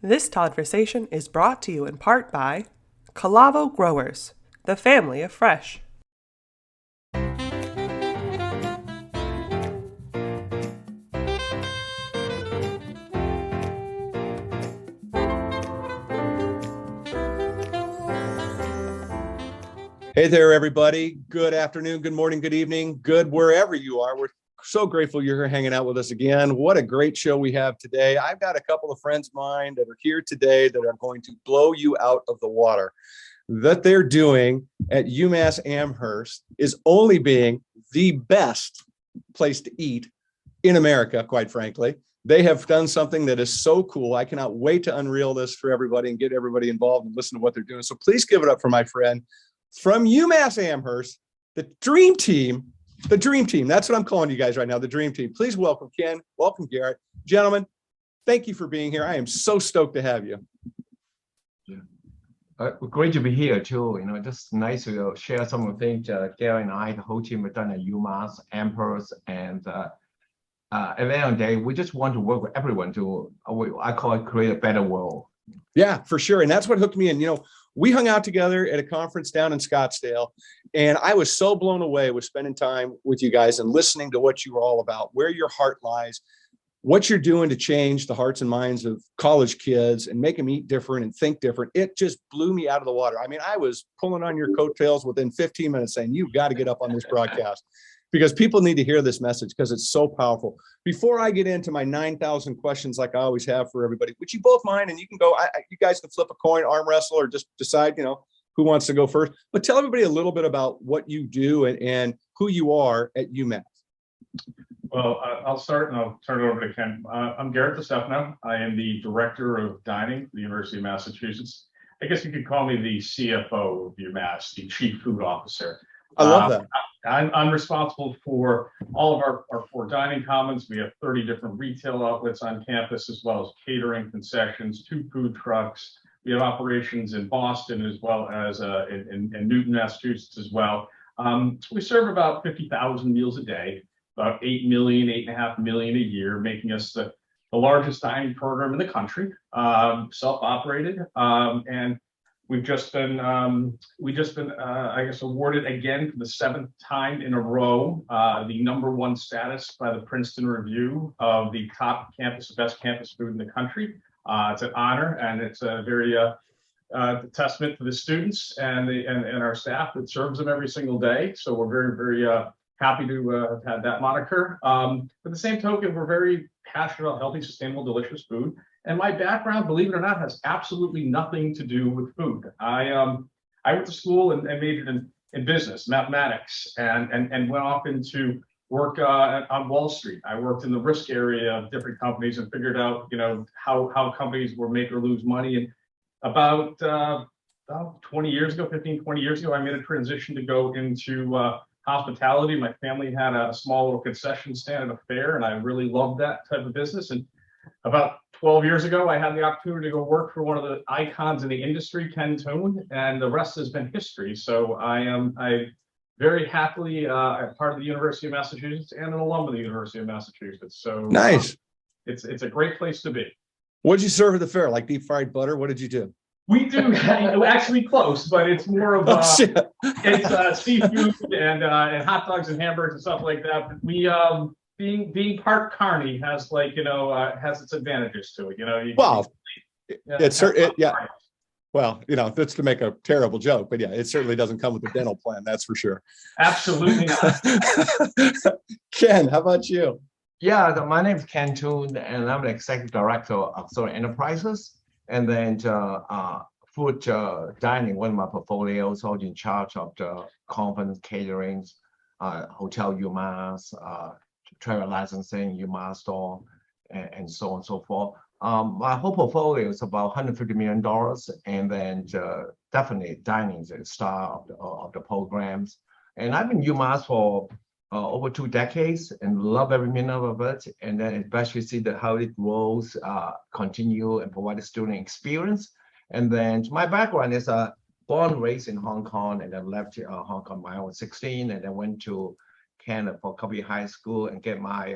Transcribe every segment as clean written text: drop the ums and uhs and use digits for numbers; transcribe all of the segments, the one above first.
This Todd-versation is brought to you in part by Calavo Growers, the family of fresh. Hey there, everybody. Good afternoon, good morning, good evening, good wherever you are. We're so grateful you're here hanging out with us again. What a great show we have today. I've got a couple of friends of mine that are here today that are going to blow you out of the water. That they're doing at UMass Amherst is only being the best place to eat in America, quite frankly. They have done something that is so cool. I cannot wait to unveil this for everybody and get everybody involved and listen to what they're doing. So please give it up for my friend from UMass Amherst, the dream team. The dream team. That's what I'm calling you guys right now, the dream team. Please welcome Ken. Welcome, Garett. Gentlemen, thank you for being here. I am so stoked to have you. Great to be here too. Just nice to share some of the things Gary and I, the whole team, have done at UMass Amherst, and at the end of the day, we just want to work with everyone to, I call it, create a better world. Yeah, for sure. And that's what hooked me in. We hung out together at a conference down in Scottsdale, and I was so blown away with spending time with you guys and listening to what you were all about, where your heart lies, what you're doing to change the hearts and minds of college kids and make them eat different and think different. It just blew me out of the water. I mean, I was pulling on your coattails within 15 minutes saying, you've got to get up on this broadcast because people need to hear this message because it's so powerful. Before I get into my 9,000 questions, like I always have for everybody, would you both mind? And you can go, you guys can flip a coin, arm wrestle, or just decide, who wants to go first. But tell everybody a little bit about what you do and who you are at UMass. Well, I'll start and I'll turn it over to Ken. I'm Garett DiStefano. I am the Director of Dining at the University of Massachusetts. I guess you could call me the CFO of UMass, the Chief Food Officer. I love that. I'm responsible for all of our 4 dining commons. We have 30 different retail outlets on campus, as well as catering, concessions, 2 food trucks. We have operations in Boston as well as in Newton, Massachusetts as well. We serve about 50,000 meals a day, about 8 million, 8.5 million a year, making us the largest dining program in the country, self-operated, and we've just been, I guess, awarded again for the 7th time in a row the #1 status by the Princeton Review of the top campus, best campus food in the country. It's an honor, and it's a very testament to the students and our staff that serves them every single day. So we're very, very happy to have had that moniker. But the same token, we're very passionate about healthy, sustainable, delicious food. And my background, believe it or not, has absolutely nothing to do with food. I went to school and majored in business, mathematics, and went off into work on Wall Street. I worked in the risk area of different companies and figured out, how companies were make or lose money. And about 20 years ago, 15, 20 years ago, I made a transition to go into hospitality. My family had a small little concession stand at a fair, and I really loved that type of business. And about 12 years ago, I had the opportunity to go work for one of the icons in the industry, Ken Toong, and the rest has been history. So I very happily part of the University of Massachusetts and an alum of the University of Massachusetts. So Nice. It's a great place to be. What did you serve at the fair? Like deep fried butter? What did you do? We do actually close, but it's more of it's seafood and hot dogs and hamburgers and stuff like that. But we being part carny has has its advantages to it. Yeah. Well, that's to make a terrible joke, but yeah, it certainly doesn't come with a dental plan. That's for sure. Absolutely not. Ken, how about you? Yeah, my name is Ken Toong, and I'm the Executive Director of Solar Enterprises. And then food dining, one of my portfolios, also in charge of the conference caterings, hotel UMass, travel licensing, UMass store, and so on and so forth. My whole portfolio is about $150 million, and then definitely dining is the star of the programs. And I've been UMass for over 2 decades and love every minute of it. And then especially see how it grows, continue and provide a student experience. And then my background is born and raised in Hong Kong, and then left Hong Kong when I was 16, and then went to Canada for a couple of high school and get my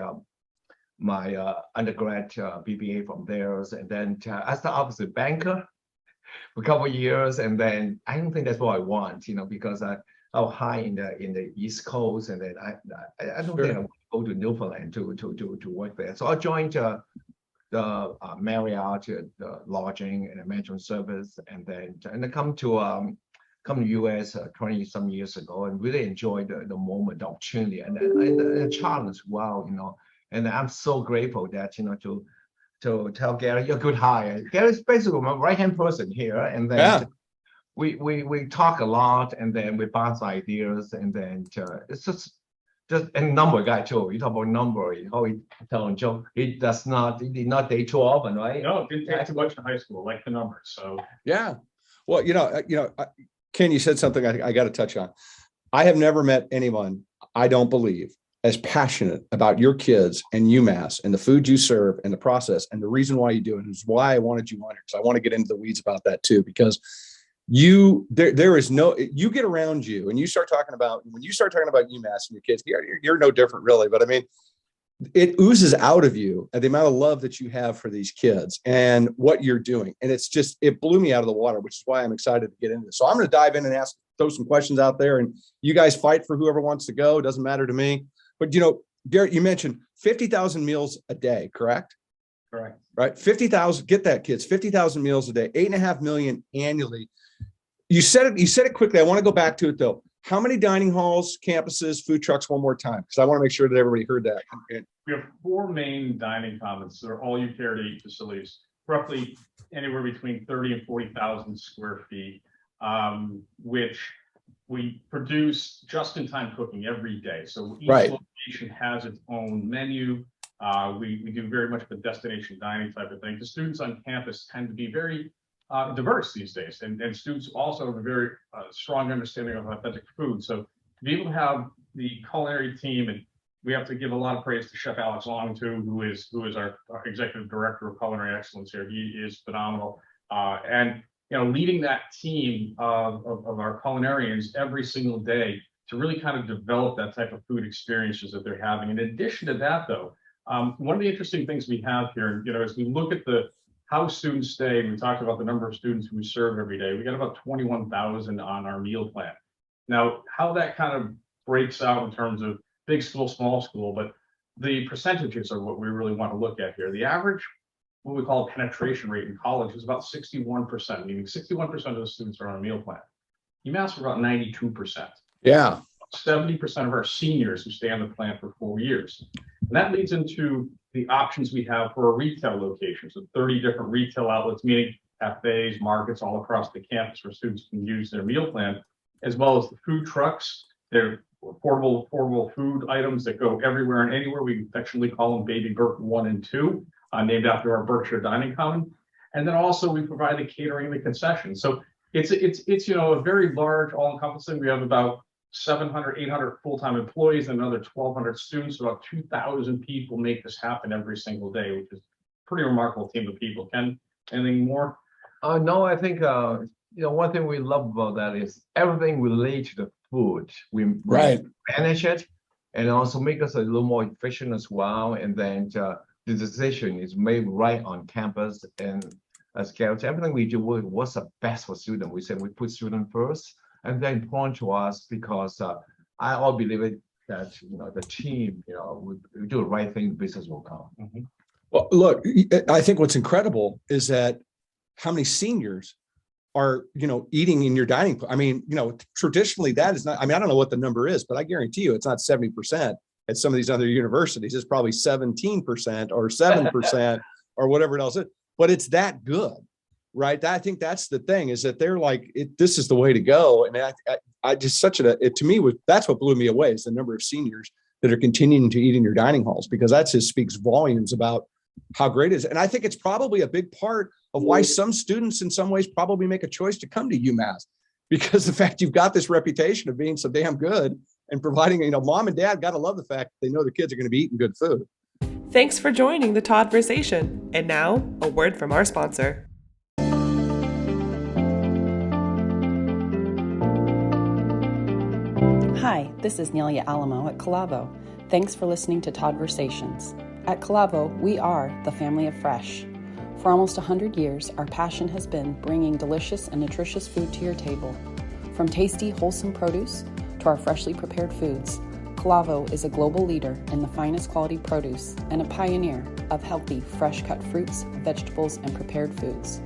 my undergrad BBA from there, and then I started off as a banker for a couple of years, and then I don't think that's what I want, because I was high in the East Coast, and then I don't think I want to go to Newfoundland to work there. So I joined the Marriott, the lodging and the management service, and I come to US 20 some years ago, and really enjoyed the moment, the opportunity, and the challenge as well, And I'm so grateful that to tell Garett, you're a good hire. Garett's basically my right-hand person here, and then we talk a lot, and then we bounce ideas, and then it's just a number guy too. You talk about number, how he telling Joe, he did not date too often, right? No, it didn't take too much in high school, like the numbers. So yeah. Well, Ken, you said something I got to touch on. I have never met anyone, I don't believe, as passionate about your kids and UMass and the food you serve and the process and the reason why you do it is why I wanted you on here, because I want to get into the weeds about that too, because there is no, you get around you and you start talking about, when you start talking about UMass and your kids, you're no different really, but I mean, it oozes out of you and the amount of love that you have for these kids and what you're doing. And it's just, it blew me out of the water, which is why I'm excited to get into this. So I'm going to dive in and throw some questions out there, and you guys fight for whoever wants to go. It doesn't matter to me. But, Garett, you mentioned 50,000 meals a day, correct? correct. Right. 50,000, get that, kids, 50,000 meals a day, 8.5 million annually. You said it quickly. I want to go back to it though. How many dining halls, campuses, food trucks, one more time? Because I want to make sure that everybody heard that. We have 4 main dining commons. They're all you care to eat facilities, roughly anywhere between 30 and 40,000 square feet, which we produce just-in-time cooking every day. So each location has its own menu. We do very much of a destination dining type of thing. The students on campus tend to be very diverse these days, and students also have a very strong understanding of authentic food. So to be able to have the culinary team, and we have to give a lot of praise to Chef Alex Long too, who is our executive director of culinary excellence here. He is phenomenal, and leading that team of our culinarians every single day to really kind of develop that type of food experiences that they're having. In addition to that, though, one of the interesting things we have here, as we look at how students stay, and we talked about the number of students who we serve every day, we got about 21,000 on our meal plan. Now, how that kind of breaks out in terms of big school, small school, but the percentages are what we really want to look at here. The average, what we call penetration rate in college, is about 61%, meaning 61% of the students are on a meal plan. UMass are about 92%. Yeah. 70% of our seniors who stay on the plan for 4 years. And that leads into the options we have for a retail location. So 30 different retail outlets, meaning cafes, markets all across the campus where students can use their meal plan, as well as the food trucks. They're portable food items that go everywhere and anywhere. We affectionately call them Baby Burt 1 and 2, named after our Berkshire Dining Common. And then also we provide the catering and the concessions. So it's a very large, all-encompassing. We have about 700, 800 full-time employees and another 1,200 students. About 2,000 people make this happen every single day, which is a pretty remarkable team of people. Ken, anything more? No, I think one thing we love about that is everything related to the food. We manage it and also make us a little more efficient as well. And then the decision is made right on campus. And as Garett, everything we do, what's the best for students? We say we put students first. And then important to us because I all believe it that the team we do the right thing, the business will come. Mm-hmm. Well, look, I think what's incredible is that how many seniors are eating in your dining. I mean, traditionally that is not. I mean, I don't know what the number is, but I guarantee you it's not 70% at some of these other universities. It's probably 17% or 7% or whatever else. But it's that good. Right. I think that's the thing, is that they're like, this is the way to go. And I just to me, that's what blew me away, is the number of seniors that are continuing to eat in your dining halls, because that just speaks volumes about how great it is. And I think it's probably a big part of why some students in some ways probably make a choice to come to UMass, because the fact you've got this reputation of being so damn good and providing, mom and dad got to love the fact that they know the kids are going to be eating good food. Thanks for joining the Todd-versation. And now a word from our sponsor. Hi, this is Nelia Alamo at Calavo. Thanks for listening to Todd-versations. At Calavo, we are the family of fresh. For almost 100 years, our passion has been bringing delicious and nutritious food to your table. From tasty, wholesome produce to our freshly prepared foods, Calavo is a global leader in the finest quality produce and a pioneer of healthy, fresh-cut fruits, vegetables, and prepared foods.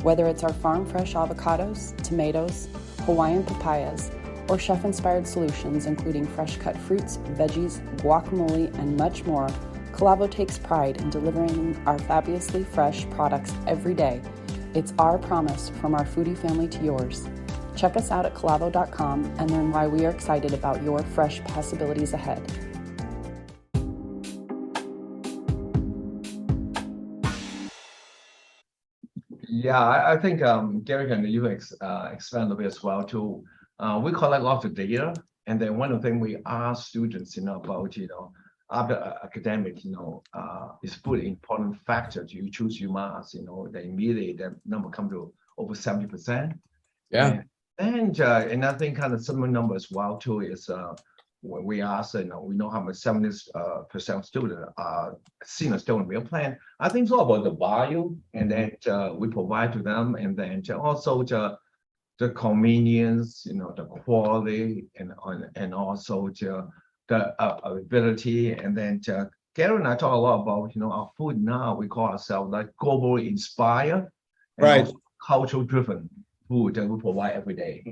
Whether it's our farm-fresh avocados, tomatoes, Hawaiian papayas, or chef-inspired solutions including fresh-cut fruits, veggies, guacamole, and much more, Calavo takes pride in delivering our fabulously fresh products every day. It's our promise from our foodie family to yours. Check us out at calavo.com and learn why we are excited about your fresh possibilities ahead. Yeah, I think Gary can even expand a bit as well too. We collect lots of data, and then one of the things we ask students, about, after academic, is food an important factor. You choose UMass, then immediately that number come to over 70%. Yeah. And I think kind of similar number as well too is when we ask, we know how much 70% of students are seen as still in meal plan. I think it's all about the value, and then we provide to them, and then also the convenience, the quality, and also the ability, and then Garett and I talk a lot about our food now. We call ourselves like globally inspired, Right, cultural driven food that we provide every day.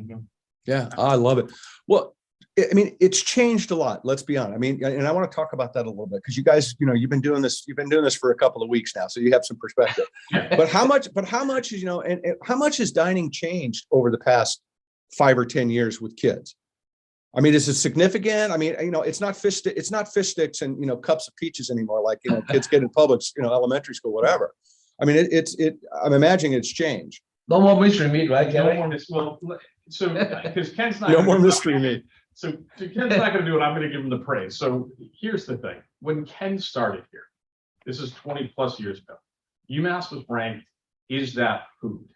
yeah, I love it. Well, I mean, it's changed a lot. Let's be honest. I mean, and I want to talk about that a little bit because you guys, you've been doing this for a couple of weeks now, so you have some perspective. But how much is, and how much has dining changed over the past 5 or 10 years with kids? I mean, is it significant? I mean, it's not fish sticks and cups of peaches anymore, like kids get in Publix, elementary school, whatever. I mean, I'm imagining it's changed. No more mystery meat, right, Gary? So because Ken's not No more mystery meat. So Ken's not going to do it. I'm going to give him the praise. So here's the thing: when Ken started here, this is 20 plus years ago, UMass was ranked "Is that food?"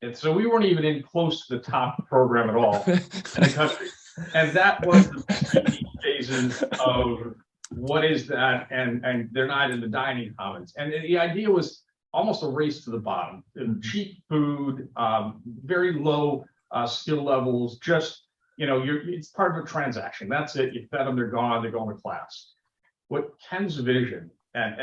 And so we weren't even in close to the top program at all in the country. And that was the phases of what is that, and they're not in the dining commons. And the idea was almost a race to the bottom. Cheap food, very low skill levels, just it's part of a transaction. That's it. You fed them, they're gone, they're going to class. What Ken's vision, and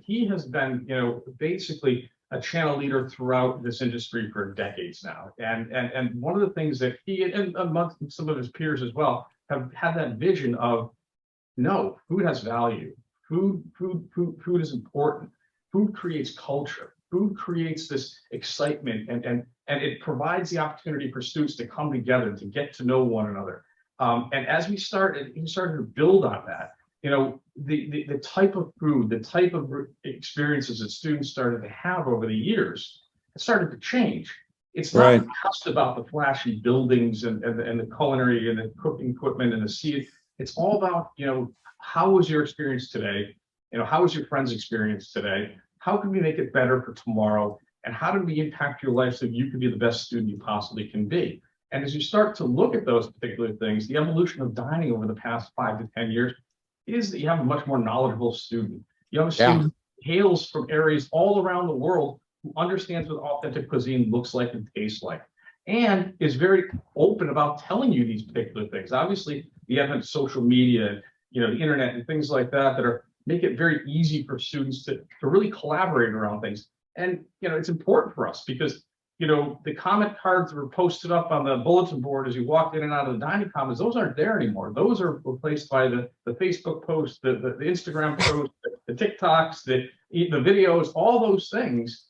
he has been basically a channel leader throughout this industry for decades now. And one of the things that he and amongst some of his peers as well have had that vision of, no, food has value. Food is important. Food creates culture. Food creates this excitement, and it provides the opportunity for students to come together, to get to know one another. And as he started to build on that, the type of food, the type of experiences that students started to have over the years, it started to change. It's not just about the flashy buildings and the culinary and the cooking equipment and the seed. It's all about, how was your experience today? How was your friend's experience today? How can we make it better for tomorrow? And how do we impact your life so you can be the best student you possibly can be? And as you start to look at those particular things, the evolution of dining over the past 5 to 10 years is that you have a much more knowledgeable student. You have a student who hails from areas all around the world, who understands what authentic cuisine looks like and tastes like, and is very open about telling you these particular things. Obviously, the advent of social media, the internet and things like that make it very easy for students to really collaborate around things. And, it's important for us because, the comment cards that were posted up on the bulletin board as you walked in and out of the dining commons, those aren't there anymore. Those are replaced by the Facebook posts, the Instagram posts, the TikToks, the videos, all those things,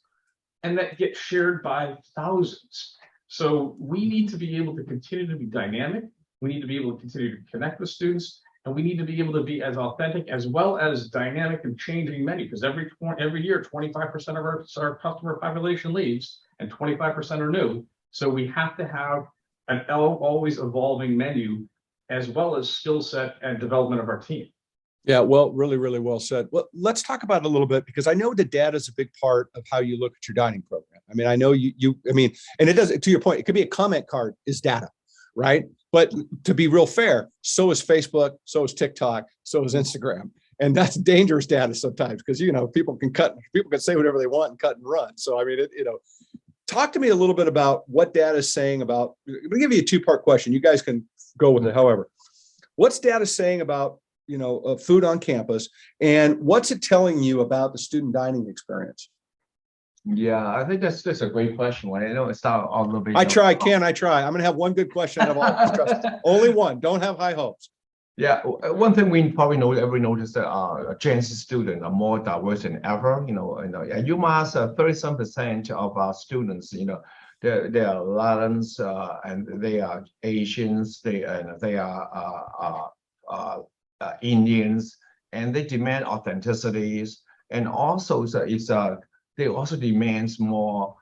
and that get shared by thousands. So we need to be able to continue to be dynamic. We need to be able to continue to connect with students. And we need to be able to be as authentic as well as dynamic and changing many, because every year, 25% of our customer population leaves and 25% are new. So we have to have an always evolving menu, as well as skill set and development of our team. Yeah, well, really, really well said. Well, let's talk about it a little bit, because I know the data is a big part of how you look at your dining program. I mean, I know and it does, to your point, it could be a comment card is data, right? But to be real fair, so is Facebook, so is TikTok, so is Instagram. And that's dangerous data sometimes because, people can say whatever they want and cut and run. So, I mean, talk to me a little bit about what data is saying about, I'm going to give you a two-part question. You guys can go with it. However, what's data saying about, food on campus, and what's it telling you about the student dining experience? Yeah, I think that's a great question. Well, I know it's not all the way. I try. I'm going to have one good question out of all. Trust me. Only one. Don't have high hopes. Yeah, one thing we probably noticed that Gen Z students are more diverse than ever. At UMass, 37% of our students, they are Latins, and they are Asians, they are Indians, and they demand authenticities, and also they also demands more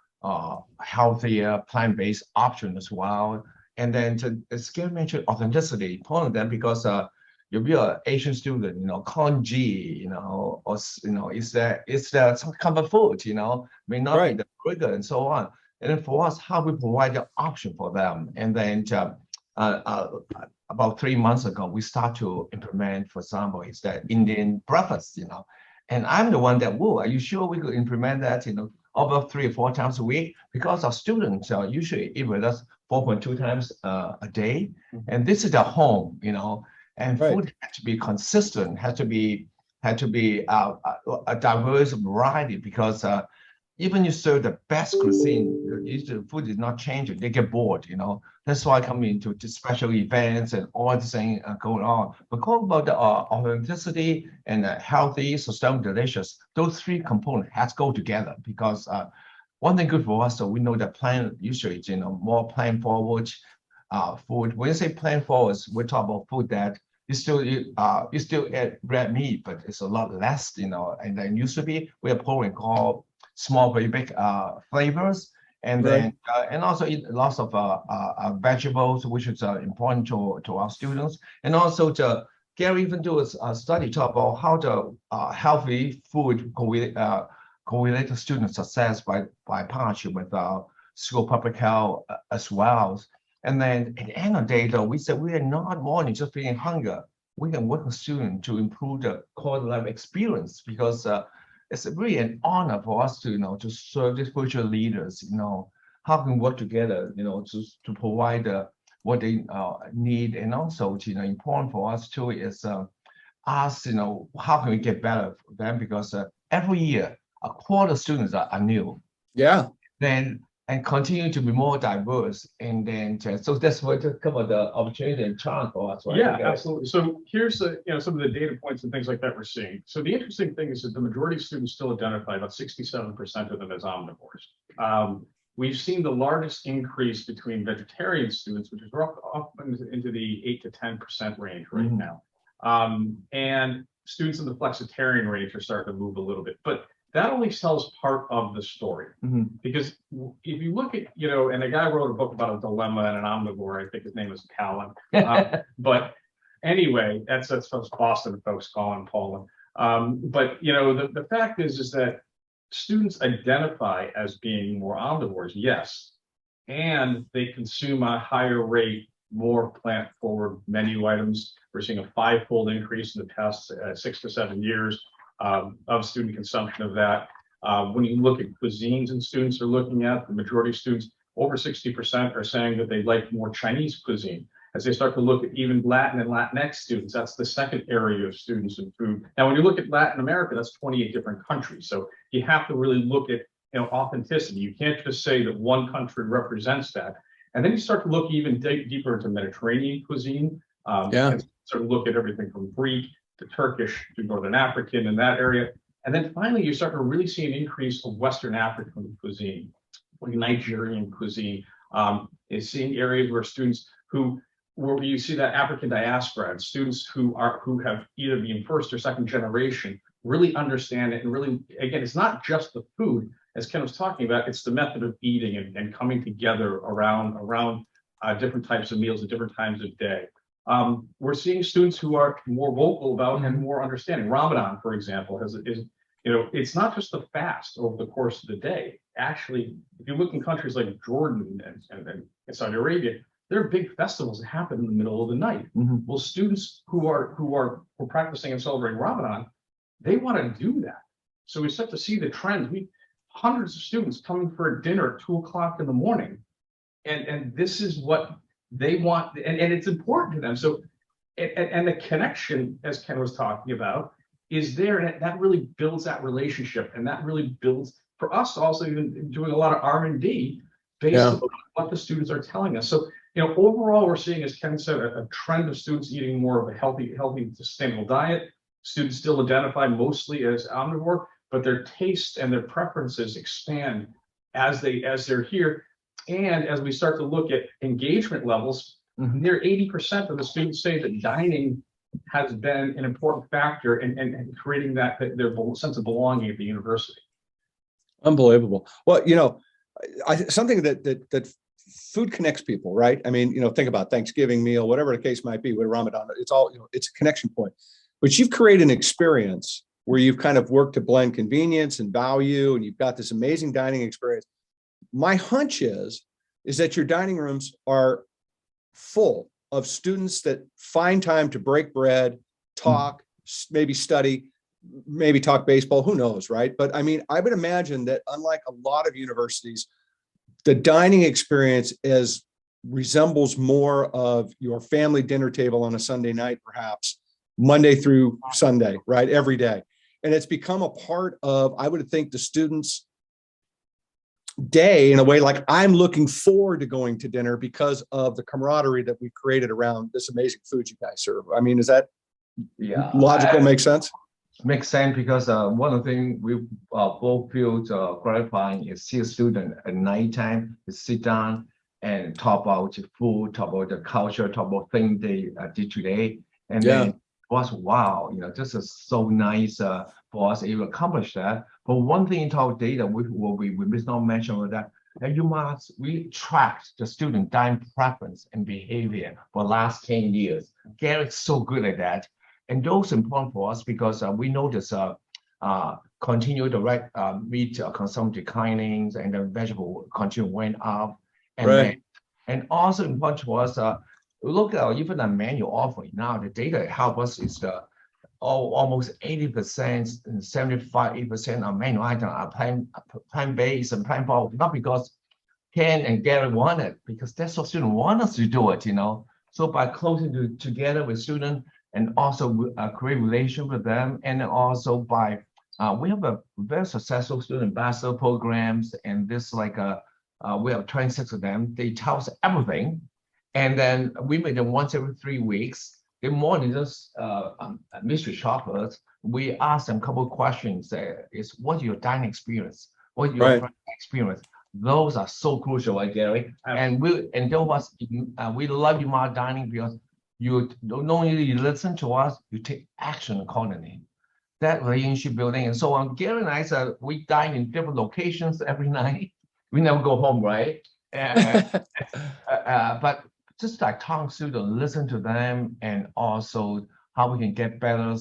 healthier plant-based options as well. And then as Garett mentioned, authenticity, important them because you'll be an Asian student, congee, or it's the some comfort food, may not be the burger and so on. And then for us, how we provide the option for them. And then about 3 months ago, we start to implement, for example, it's that Indian breakfast, And I'm the one that, are you sure we could implement that, over 3 or 4 times a week? Because our students usually eat with us 4.2 times a day. And this is their home, and food has to be consistent, has to be a diverse variety, because even you serve the best cuisine, the food is not changing. They get bored, That's why I come into special events and all this thing going on. But talk about the authenticity and healthy, sustainable, delicious. Those 3 components has to go together, because one thing good for us, so we know that plant usually, more plant forward food. When you say plant forward, we talk about food that you still eat red meat, but it's a lot less, And then used to be we have a program called small very big flavors, and then and also eat lots of vegetables, which is important to our students. And also Garett even do a study talk about how the healthy food correlate to student success by partnership with school public health as well. And then at the end of the day, though, we said we are not only just feeling hunger. We can work with students to improve the quality life experience, because it's really an honor for us to serve these future leaders. How can we work together, to provide what they need, and also, important for us too is ask, how can we get better for them, because every year a quarter of students are new. Yeah. And continue to be more diverse, and then so that's what to cover the opportunity and challenge for us, right? Yeah, absolutely. So here's some of the data points and things like that we're seeing. So the interesting thing is that the majority of students still identify, about 67% of them, as omnivores. We've seen the largest increase between vegetarian students, which is up into the 8 to 10% range right now. And students in the flexitarian range are starting to move a little bit, but that only tells part of the story. Because if you look at, and a guy wrote a book about a dilemma and an omnivore, I think his name is Callan. But anyway, that's those Boston folks calling Poland. But the fact is that students identify as being more omnivores, yes, and they consume a higher rate, more plant-forward menu items. We're seeing a 5-fold increase in the past 6 to 7 years. Of student consumption of that. When you look at cuisines and students are looking at, the majority of students, over 60%, are saying that they like more Chinese cuisine. As they start to look at even Latin and Latinx students, that's the second area of students in food. Now, when you look at Latin America, that's 28 different countries. So you have to really look at authenticity. You can't just say that one country represents that. And then you start to look even deeper into Mediterranean cuisine. And sort of look at everything from Greek to Turkish to Northern African in that area. And then finally, you start to really see an increase of Western African cuisine, like Nigerian cuisine, is seeing areas where students where you see that African diaspora, and students who have either been first or second generation really understand it. And really, again, it's not just the food, as Ken was talking about, it's the method of eating and coming together around different types of meals at different times of day. We're seeing students who are more vocal about and more understanding. Ramadan, for example, it's not just the fast over the course of the day. Actually, if you look in countries like Jordan and Saudi Arabia, there are big festivals that happen in the middle of the night. Well, students who are practicing and celebrating Ramadan, they want to do that. So we start to see the trends. Hundreds of students coming for a dinner at 2 o'clock in the morning. And this is what they want, and it's important to them. So, and the connection, as Ken was talking about, is there, and that really builds that relationship, and that really builds for us also even doing a lot of R&D based on what the students are telling us. So, overall, we're seeing, as Ken said, a trend of students eating more of a healthy, sustainable diet. Students still identify mostly as omnivore, but their taste and their preferences expand as they're here. And as we start to look at engagement levels, near 80% of the students say that dining has been an important factor in creating their sense of belonging at the university. Unbelievable. Well, something that food connects people, right? I mean, think about Thanksgiving meal, whatever the case might be with Ramadan, it's all, it's a connection point. But you've created an experience where you've kind of worked to blend convenience and value, and you've got this amazing dining experience. My hunch is that your dining rooms are full of students that find time to break bread, talk, maybe study, maybe talk baseball, who knows, right? But I mean, I would imagine that unlike a lot of universities, the dining experience resembles more of your family dinner table on a Sunday night, perhaps Monday through Sunday, right? Every day. And it's become a part of, I would think, the students' day in a way. Like, I'm looking forward to going to dinner because of the camaraderie that we've created around this amazing food you guys serve. I mean, is that logical? Make sense? Makes sense, because one of the things we both feel gratifying is see a student at nighttime to sit down and talk about food, talk about the culture, talk about things they did today. And then was, wow, this is so nice for us to accomplish that. But one thing in our data, we must not mention was that at UMass, we tracked the student dining preference and behavior for the last 10 years. Garett's so good at that. And those are important for us because we notice continued direct meat consumption declining, and the vegetable continue went up. And and also important to us, look at even the menu offering now. The data help us is almost 80% and 75% of menu items are plant-based and plant-based, not because Ken and Garett want it, because that's what students want us to do it, So by closing together with students and also create relation with them, and also by we have a very successful student ambassador programs, and this we have 26 of them. They tell us everything. And then we meet them once every 3 weeks. They're more than just mystery shoppers. We ask them a couple of questions. Is what's your dining experience? What's your experience? Those are so crucial, right, Garett? And we love UMass dining because you don't only listen to us, you take action accordingly. That relationship building and so on. Garett and I said we dine in different locations every night. We never go home, right? But just like talking to them, listen to them, and also how we can get better,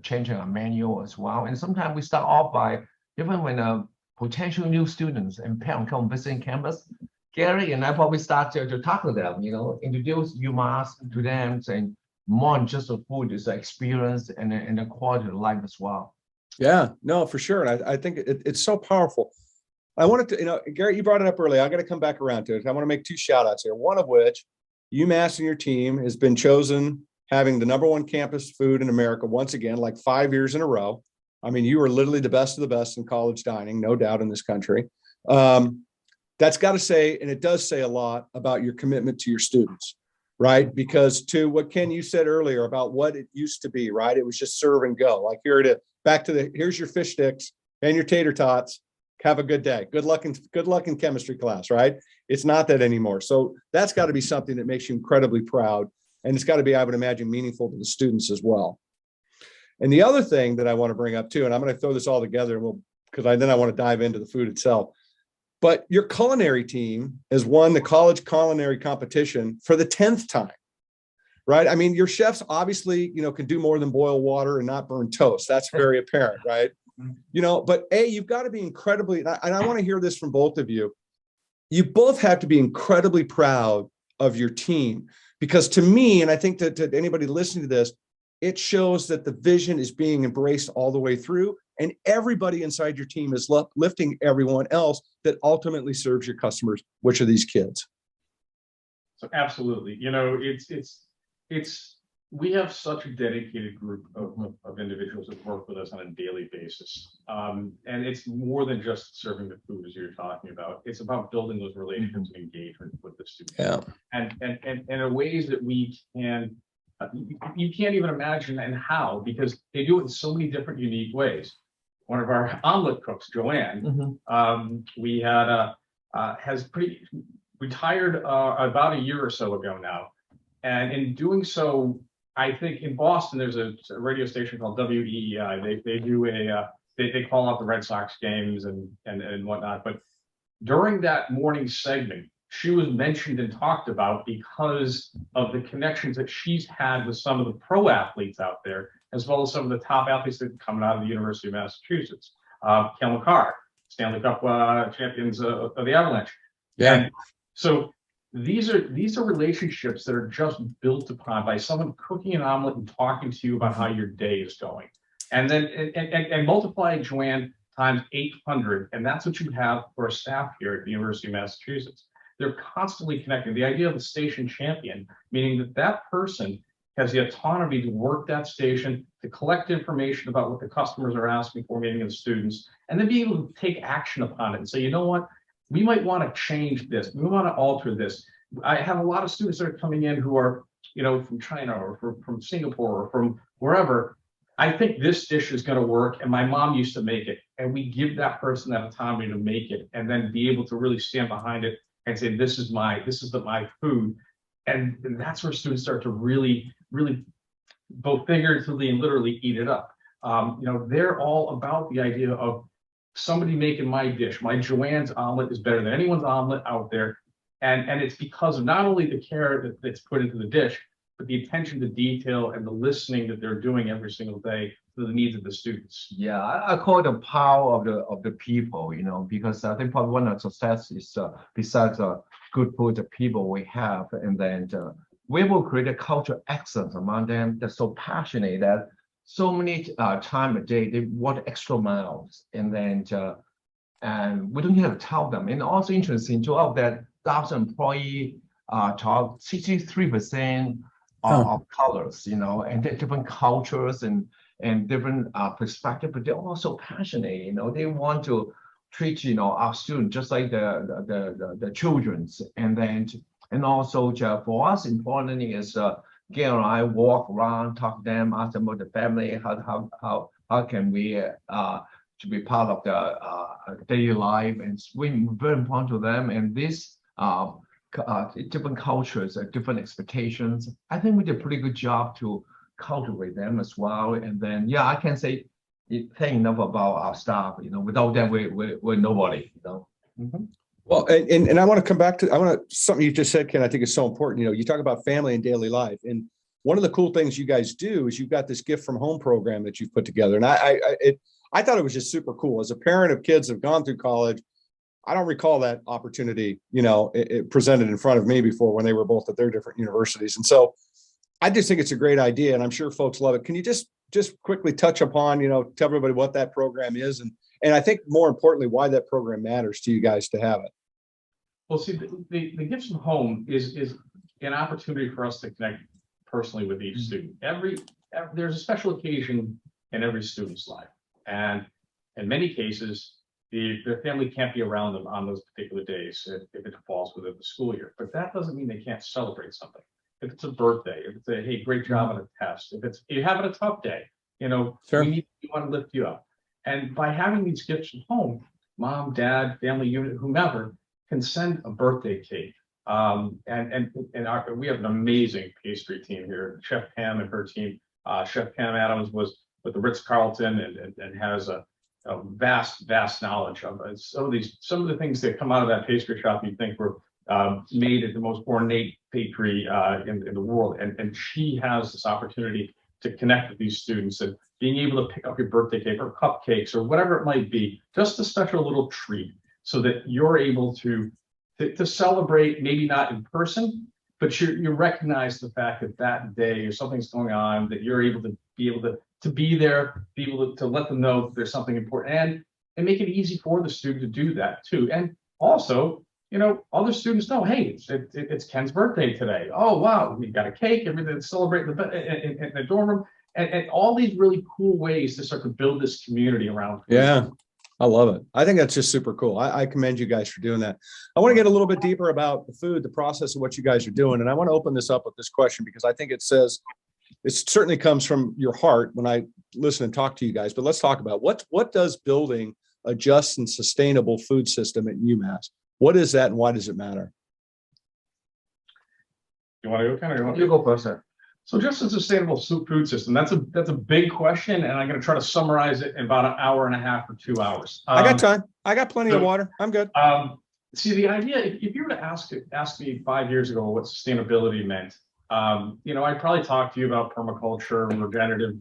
changing our menu as well. And sometimes we start off by, even when potential new students and parents come visiting campus, Garett and I probably start to talk to them, introduce UMass to them, saying more than just the food, it's the experience and the quality of life as well. Yeah, no, for sure. And I think it's so powerful. I wanted to, Garett, you brought it up earlier. I got to come back around to it. I want to make 2 shout outs here. One of which, UMass and your team has been chosen having the #1 campus food in America once again, like 5 years in a row. I mean, you are literally the best of the best in college dining, no doubt, in this country. That's got to say, and it does say a lot about your commitment to your students, right? Because to what Ken, you said earlier about what it used to be, right? It was just serve and go. Like, here it is. Here's your fish sticks and your tater tots. Have a good day. Good luck in chemistry class, right? It's not that anymore. So that's got to be something that makes you incredibly proud. And it's got to be, I would imagine, meaningful to the students as well. And the other thing that I want to bring up too, and I'm going to throw this all together, because then I want to dive into the food itself. But your culinary team has won the college culinary competition for the 10th time, right? I mean, your chefs obviously, can do more than boil water and not burn toast. That's very apparent, right? But you've got to be incredibly, and I want to hear this from both of you. you both have to be incredibly proud of your team, because to me, and I think that to anybody listening to this, it shows that the vision is being embraced all the way through, and everybody inside your team is lifting everyone else that ultimately serves your customers, which are these kids. So absolutely, we have such a dedicated group of individuals that work with us on a daily basis. And it's more than just serving the food, as you're talking about. It's about building those relationships and engagement with the students. Yeah. And in ways that we can, you can't even imagine and how, because they do it in so many different unique ways. One of our omelet cooks, Joanne, we had retired about a year or so ago now. And in doing so, I think in Boston, there's a radio station called WEEI. They do they call out the Red Sox games and whatnot. But during that morning segment, she was mentioned and talked about because of the connections that she's had with some of the pro athletes out there, as well as some of the top athletes that are coming out of the University of Massachusetts. Kel McCarr, Stanley Cup champions of the Avalanche. Yeah. And so these are relationships that are just built upon by someone cooking an omelet and talking to you about how your day is going, and then and multiply Joanne times 800, and that's what you have for a staff here at the University of Massachusetts. They're constantly connected. The idea of the station champion, meaning that person has the autonomy to work that station, to collect information about what the customers are asking for, meaning the students, and then be able to take action upon it and say, you know what, we might want to change this. We want to alter this. I have a lot of students that are coming in who are, from China or from Singapore or from wherever. I think this dish is going to work, and my mom used to make it. And we give that person that autonomy to make it, and then be able to really stand behind it and say, this is my food. And that's where students start to really, really, both figuratively and literally eat it up. They're all about the idea of somebody making my dish. My Joanne's omelet is better than anyone's omelet out there. And it's because of not only the care that's put into the dish, but the attention to detail and the listening that they're doing every single day to the needs of the students. Yeah, I call it the power of the people, because I think probably one of the success is besides good food, the people we have, and then we will create a cultural excellence among them that's so passionate that so many time a day they want extra miles, and then and we don't have to tell them. And also interesting, to of that 1,000 employee, talk 63% of colors, and different cultures and different perspective, but they're also passionate. They want to treat our students just like the children's, and also for us importantly is Gail and I walk around, talk to them, ask them about the family, how can we to be part of the daily life, and it's very important to them. And this different cultures, different expectations. I think we did a pretty good job to cultivate them as well. And then, I can say enough about our staff. Without them, we're nobody. Well, and I want to come back to something you just said, Ken. I think is so important. You talk about family and daily life, and one of the cool things you guys do is you've got this gift from home program that you've put together, and I thought it was just super cool. As a parent of kids that have gone through college, I don't recall that opportunity, it presented in front of me before when they were both at their different universities. And so I just think it's a great idea, and I'm sure folks love it. Can you just quickly touch upon, tell everybody what that program is, and I think more importantly, why that program matters to you guys to have it? Well, see, the Gifts from Home is an opportunity for us to connect personally with each student. There's a special occasion in every student's life, and in many cases, their family can't be around them on those particular days if it falls within the school year. But that doesn't mean they can't celebrate something. If it's a birthday, if it's hey, great job on a test, if you're having a tough day, Sure. we want to lift you up. And by having these gifts from home, mom, dad, family unit, whomever can send a birthday cake. We have an amazing pastry team here. Chef Pam and her team. Chef Pam Adams was with the Ritz-Carlton and has a vast knowledge of it. Some of the things that come out of that pastry shop you think were made at the most ornate bakery in the world, and she has this opportunity to connect with these students and being able to pick up your birthday cake or cupcakes or whatever it might be, just a special little treat, so that you're able to to celebrate, maybe not in person, but you recognize the fact that that day or something's going on, that you're able to be there, be able to let them know that there's something important, and make it easy for the student to do that too. And also, other students know, hey, it's Ken's birthday today. Oh, wow, we got a cake, everything to celebrate in the dorm room, and all these really cool ways to start to build this community around food. Yeah, I love it. I think that's just super cool. I commend you guys for doing that. I want to get a little bit deeper about the food, the process of what you guys are doing. And I want to open this up with this question, because I think it certainly comes from your heart when I listen and talk to you guys. But let's talk about what does building a just and sustainable food system at UMass? What is that, and why does it matter? You want to go, Ken, or You go first, sir. So just a sustainable food system, that's a big question, and I'm going to try to summarize it in about an hour and a half or 2 hours. I got time. I got plenty of water. I'm good. See, the idea, if you were to ask me 5 years ago what sustainability meant, I'd probably talk to you about permaculture and regenerative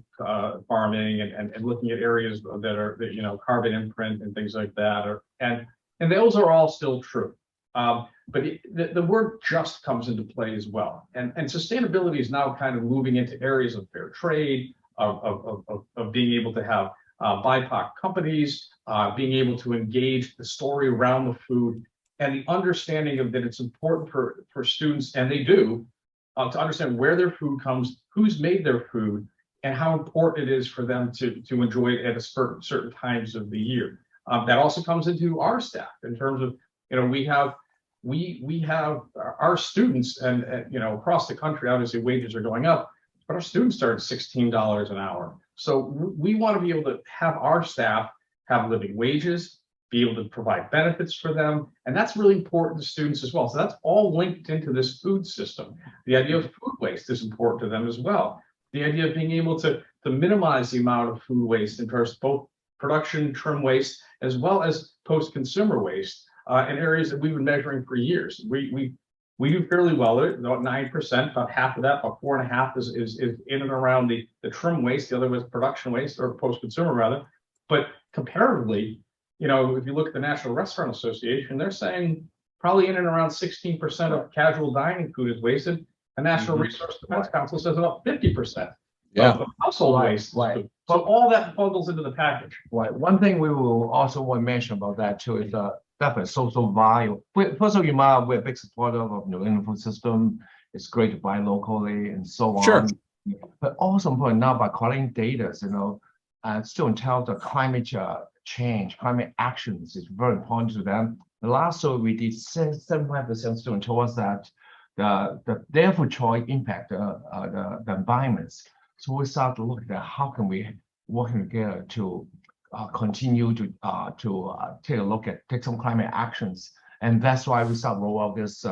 farming and looking at areas that carbon imprint and things like that, and those are all still true. But the word just comes into play as well. And sustainability is now kind of moving into areas of fair trade, of being able to have BIPOC companies, being able to engage the story around the food, and the understanding of that it's important for students, and they do, to understand where their food comes, who's made their food, and how important it is for them to enjoy it at certain times of the year. That also comes into our staff in terms of, we have our students, and across the country, obviously wages are going up, but our students start at $16 an hour. So we want to be able to have our staff have living wages, be able to provide benefits for them, and that's really important to students as well. So that's all linked into this food system. The idea of food waste is important to them as well. The idea of being able to minimize the amount of food waste in terms of both production, trim waste, as well as post-consumer waste in areas that we've been measuring for years. We do fairly well at it, about 9%, about half of that, about 4.5% is in and around the trim waste. The other was production waste, or post-consumer rather. But comparatively, if you look at the National Restaurant Association, they're saying probably in and around 16% of casual dining food is wasted. The National Resource Defense Council says about 50%. Of household waste. Right. So all that bundles into the package. Right. One thing we will also want to mention about that too is definitely social value. First of all, we're a big supporter of New England food system. It's great to buy locally and so on. Sure. But also important now by collecting data, students tell the climate change, climate actions is very important to them. The last survey we did, 75% students told us that their food choice impact the environments. So we start to look at how can we work together to continue to take some climate actions, and that's why we start roll out this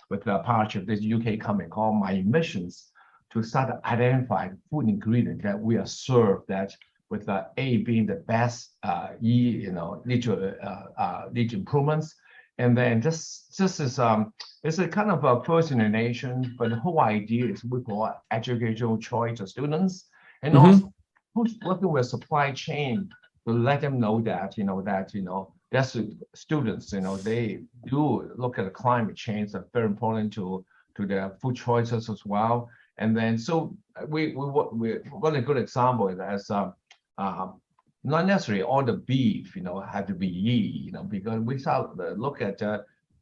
with the partnership this UK company called My Emissions to start to identify food ingredient that we are served that with the A being the best, E lead improvements, and then this is it's a kind of a first in the nation, but the whole idea is we provide educational choice to students, and also who's working with supply chain to let them know that that's students they do look at the climate change that's very important to their food choices as well. And then so we one a good example is as not necessarily all the beef have to be E, because we start to look at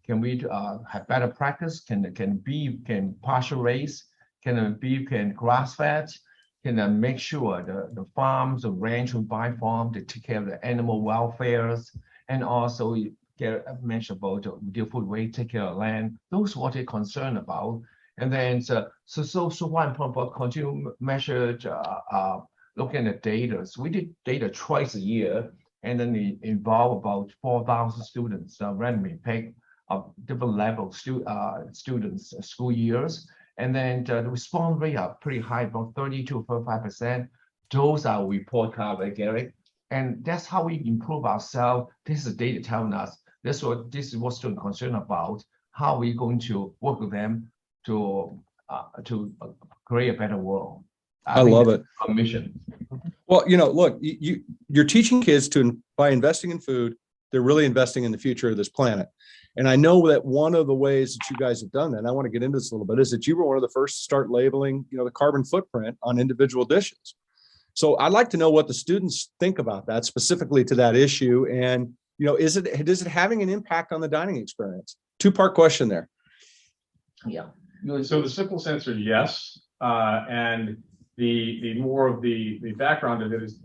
can we have better practice? Can beef can partial raise? Can beef can grass fed? Can make sure the farms, the ranch and buy farm, they take care of the animal welfares, and also get mentioned about the food waste, take care of land. Those what they're concerned about. And then so one important about continue measure looking at data. So we did data twice a year, and then we involve about 4,000 students randomly picked different level students school years. And then the response rate are pretty high, about 30 to 45%. Those are report card by Garett. And that's how we improve ourselves. This is data telling us this is what students concerned about. How are we going to work with them to create a better world? I love it. Our mission. Well, look, you're teaching kids by investing in food, they're really investing in the future of this planet. And I know that one of the ways that you guys have done that, and I want to get into this a little bit, is that you were one of the first to start labeling, the carbon footprint on individual dishes. So I'd like to know what the students think about that, specifically to that issue. And, is it having an impact on the dining experience? Two-part question there. Yeah. So the simple answer, yes. And the more of the background of it is,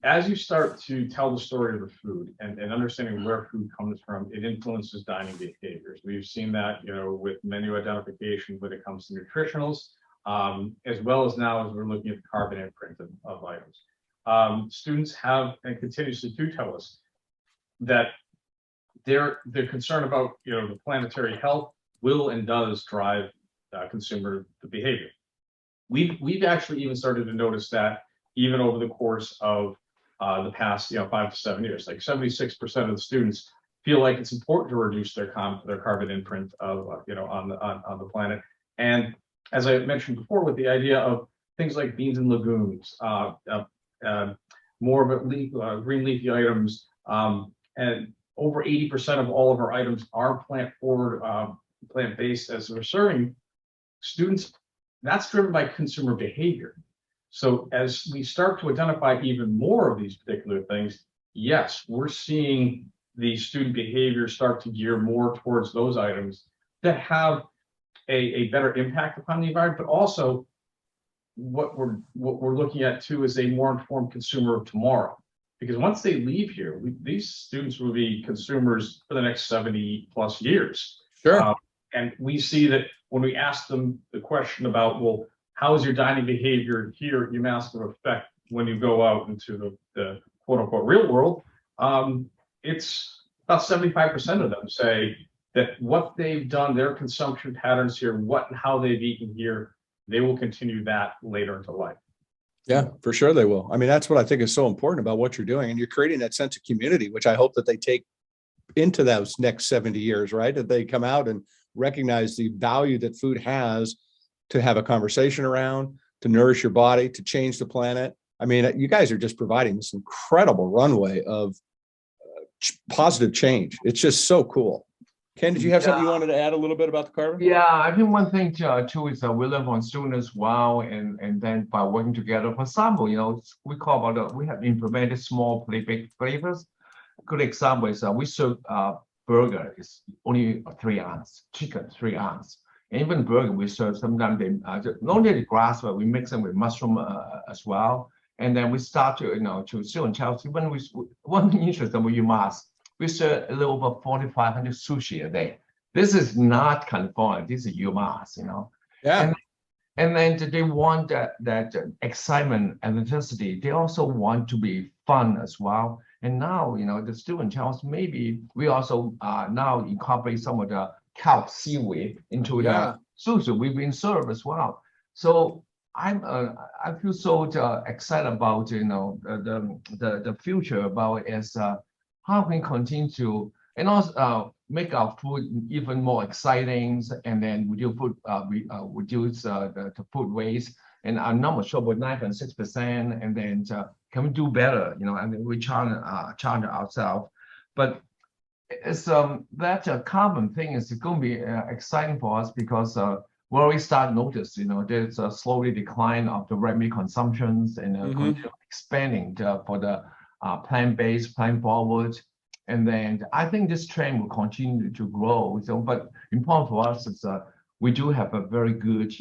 as you start to tell the story of the food and understanding where food comes from, it influences dining behaviors. We've seen that, with menu identification when it comes to nutritionals, as well as now as we're looking at the carbon imprint of items. Students have and continuously do tell us that they're concerned about, the planetary health will and does drive consumer behavior. We've actually even started to notice that even over the course of the past 5 to 7 years, like 76% of the students feel like it's important to reduce their carbon imprint of on the planet. And as I mentioned before, with the idea of things like beans and legumes, more of a green leafy items, and over 80% of all of our items are plant forward, plant based as we're serving students. That's driven by consumer behavior. So as we start to identify even more of these particular things, yes, we're seeing the student behavior start to gear more towards those items that have a better impact upon the environment, but also what we're looking at too is a more informed consumer of tomorrow. Because once they leave here, these students will be consumers for the next 70 plus years. Sure. And we see that when we ask them the question about, well, how is your dining behavior here at UMass going to affect when you go out into the quote unquote real world? It's about 75% of them say that what they've done, their consumption patterns here, what and how they've eaten here, they will continue that later into life. Yeah, for sure they will. I mean, that's what I think is so important about what you're doing. And you're creating that sense of community, which I hope that they take into those next 70 years, right? That they come out and recognize the value that food has to have a conversation around, to nourish your body, to change the planet. I mean, you guys are just providing this incredible runway of positive change. It's just so cool. Ken, did you have something you wanted to add a little bit about the carbon? Yeah, I think one thing too is we learn from students as well, and then by working together. For example, we have implemented small big flavors. Good example is we serve burger is only 3 ounce, chicken 3 ounce, and even burger we serve sometimes they not only the grass, but we mix them with mushroom as well. And then we start to to show and tell. When one interesting with UMass, we serve a little over 4,500 sushi a day. This is not California. This is UMass, Yeah. And then they want that excitement and intensity. They also want to be fun as well. And now, the student tells maybe we also now incorporate some of the kelp seaweed into the sushi we've been served as well. So I feel so excited about the future about how we continue to and also make our food even more exciting, and then reduce the food waste. And our numbers show about 9.6%, and then can we do better? And we challenge ourselves. But it's that common thing is going to be exciting for us because we already start notice. There's a slowly decline of the red meat consumptions and expanding for the plant-based, plant-forward. And then I think this trend will continue to grow. So, but important for us is we do have a very good,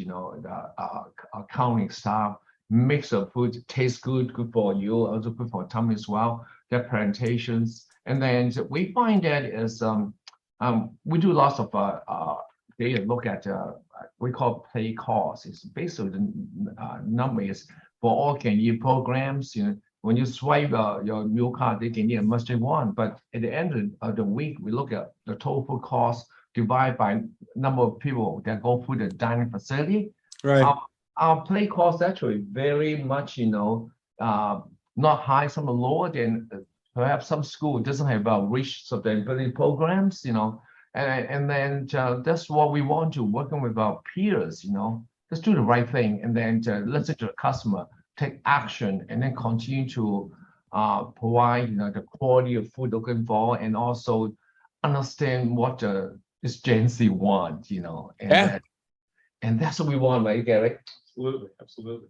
accounting staff. Mix of food, tastes good for you, also good for tummy as well. Their presentations, and then we find that is we do lots of data look at we call play cost. It's basically the numbers for all can eat programs. When you swipe your meal card, they can eat as much as they want. But at the end of the week, we look at the total food cost divided by number of people that go through the dining facility. Right. Our play cost actually very much, not high, some are lower than perhaps some school doesn't have rich sustainability programs, and then that's what we want to working with our peers, just do the right thing, and then listen to the customer, take action, and then continue to provide, the quality of food looking for, and also understand what this Gen Z want, and Yeah. and that's what we want, right, Gary? Absolutely.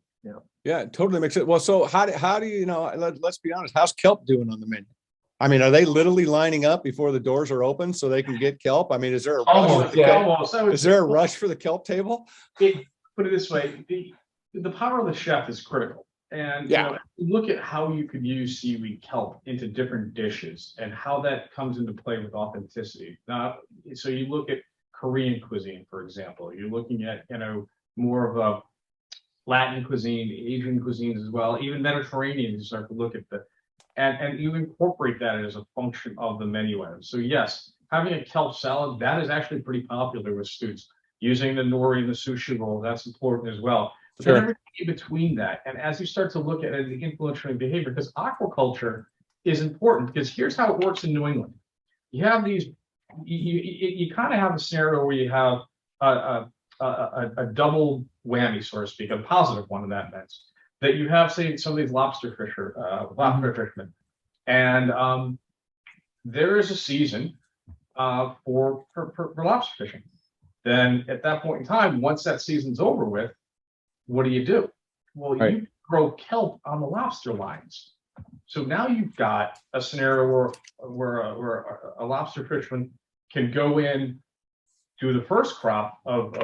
Yeah, it totally makes it. Well, so how do you know? Let's be honest. How's kelp doing on the menu? I mean, are they literally lining up before the doors are open so they can get kelp? I mean, is there a rush Almost, for the yeah. kelp? Almost. I would Is say- there a rush for the kelp table? Put it this way, the power of the chef is critical. And look at how you could use seaweed kelp into different dishes and how that comes into play with authenticity. So you look at Korean cuisine, for example. You're looking at, more of a Latin cuisine, Asian cuisines as well, even Mediterranean. You start to look at and you incorporate that as a function of the menu item. So yes, having a kelp salad, that is actually pretty popular with students. Using the nori and the sushi roll, that's important as well. But then everything in between that, and as you start to look at the influential behavior, because aquaculture is important, because here's how it works in New England. You have these, you kind of have a scenario where you have a double whammy, so to speak, a positive one in that sense. That you have, say, some of these lobster fishermen, and there is a season for lobster fishing. Then at that point in time, once that season's over with, what do? Well, you grow kelp on the lobster lines. So now you've got a scenario where a lobster fisherman can go in, do the first crop of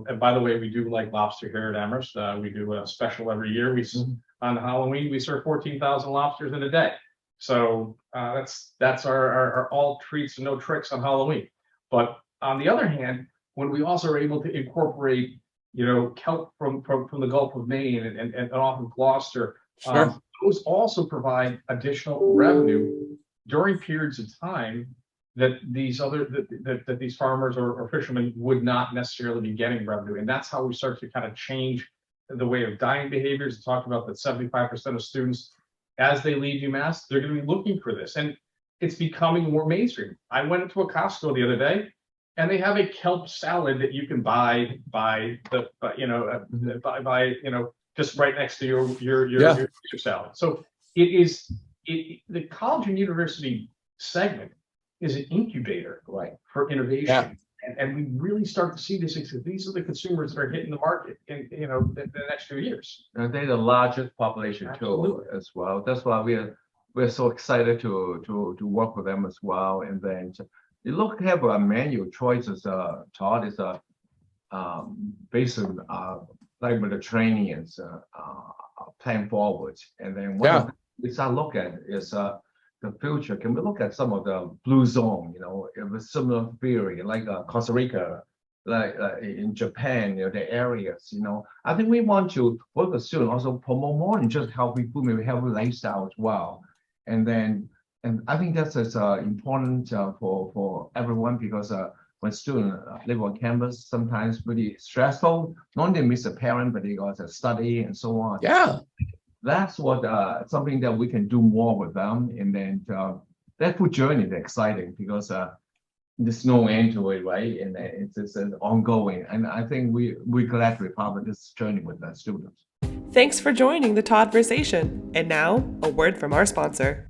and by the way, we do like lobster here at Amherst. We do a special every year. On Halloween, we serve 14,000 lobsters in a day. So that's our all treats and no tricks on Halloween. But on the other hand, when we also are able to incorporate, kelp from the Gulf of Maine and off of Gloucester, those also provide additional revenue during periods of time that these farmers or fishermen would not necessarily be getting revenue. And that's how we start to kind of change the way of dining behaviors. We talked about that 75% of students, as they leave UMass, they're going to be looking for this. And it's becoming more mainstream. I went into a Costco the other day, and they have a kelp salad that you can buy just right next to your salad. So the college and university segment is an incubator, for innovation. Yeah. And we really start to see this. These are the consumers that are hitting the market in the next few years. And they're the largest population Absolutely. too, as well. That's why we're so excited to work with them as well. And then you have a menu choices. Todd is based on like Mediterranean's plan forward. And then we start look at is the future. Can we look at some of the blue zone? If a similar theory like Costa Rica, like in Japan, the areas. I think we want to work with students also promote more than just healthy food, maybe healthy lifestyle as well. And I think that's important for everyone, because when students live on campus, sometimes really stressful. Not only miss a parent, but they got to study and so on. Yeah. That's what something that we can do more with them. And then that food journey is exciting, because there's no end to it, right? And it's an ongoing. And I think we're glad to be part of this journey with the students. Thanks for joining the Todd-versation. And now, a word from our sponsor.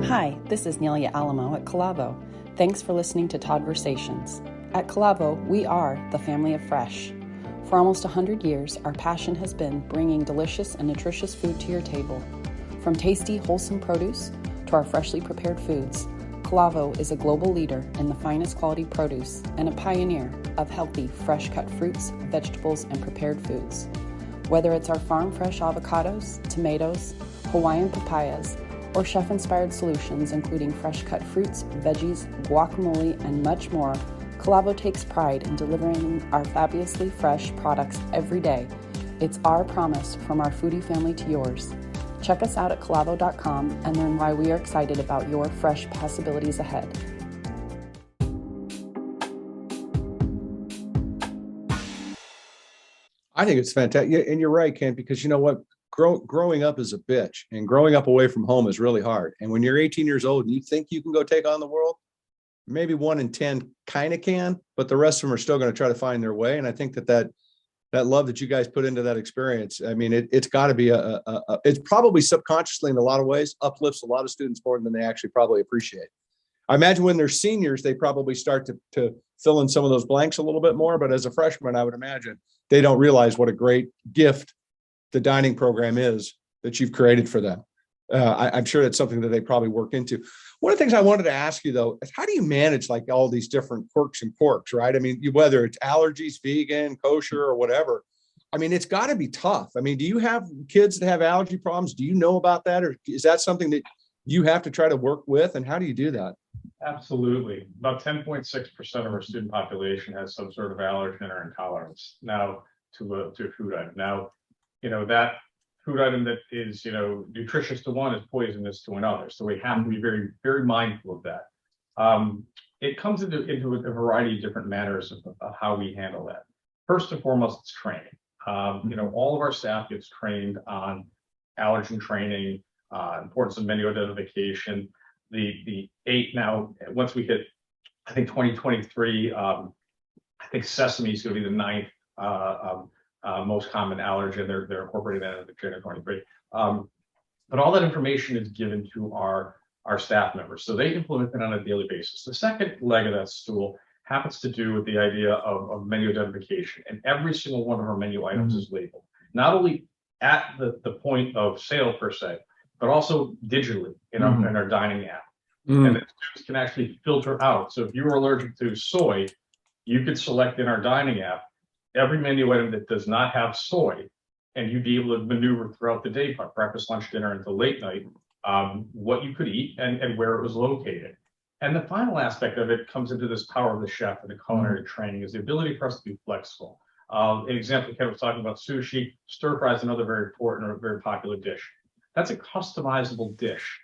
Hi, this is Nelia Alamo at Calavo. Thanks for listening to Todd-versations. At Calavo, we are the family of fresh. For almost 100 years, our passion has been bringing delicious and nutritious food to your table. From tasty, wholesome produce to our freshly prepared foods, Calavo is a global leader in the finest quality produce and a pioneer of healthy, fresh-cut fruits, vegetables, and prepared foods. Whether it's our farm-fresh avocados, tomatoes, Hawaiian papayas, or chef-inspired solutions including fresh-cut fruits, veggies, guacamole, and much more, Calavo takes pride in delivering our fabulously fresh products every day. It's our promise from our foodie family to yours. Check us out at calavo.com and learn why we are excited about your fresh possibilities ahead. I think it's fantastic. Yeah, and you're right, Ken, because you know what? Growing up is a bitch, and growing up away from home is really hard. And when you're 18 years old and you think you can go take on the world, maybe 1 in 10 kind of can, but the rest of them are still going to try to find their way. And I think that that love that you guys put into that experience. I mean, it's got to be it's probably subconsciously in a lot of ways uplifts a lot of students more than they actually probably appreciate. I imagine when they're seniors, they probably start to fill in some of those blanks a little bit more. But as a freshman, I would imagine they don't realize what a great gift the dining program is that you've created for them. I'm sure that's something that they probably work into. One of the things I wanted to ask you, though, is how do you manage like all these different quirks and quirks, right? I mean, whether it's allergies, vegan, kosher, or whatever, I mean, it's got to be tough. I mean, do you have kids that have allergy problems? Do you know about that? Or is that something that you have to try to work with? And how do you do that? Absolutely. About 10.6% of our student population has some sort of allergen or intolerance now to a food item. Now, that food item that is, nutritious to one is poisonous to another. So we have to be very, very mindful of that. It comes into a variety of different manners of how we handle that. First and foremost, it's training. All of our staff gets trained on allergen training, importance of menu identification. The 8 now, once we hit, I think 2023, I think sesame is going to be the 9th most common allergen. They're incorporating that into the 2023. But all that information is given to our staff members, so they implement it on a daily basis. The second leg of that stool happens to do with the idea of menu identification, and every single one of our menu items is labeled, not only at the point of sale per se, but also digitally in our dining app. And the students can actually filter out. So if you were allergic to soy, you could select in our dining app every menu item that does not have soy, and you'd be able to maneuver throughout the day, breakfast, lunch, dinner, into late night, what you could eat and where it was located. And the final aspect of it comes into this power of the chef and the culinary training, is the ability for us to be flexible. An example, Kevin was talking about sushi. Stir fry is another very important or very popular dish. That's a customizable dish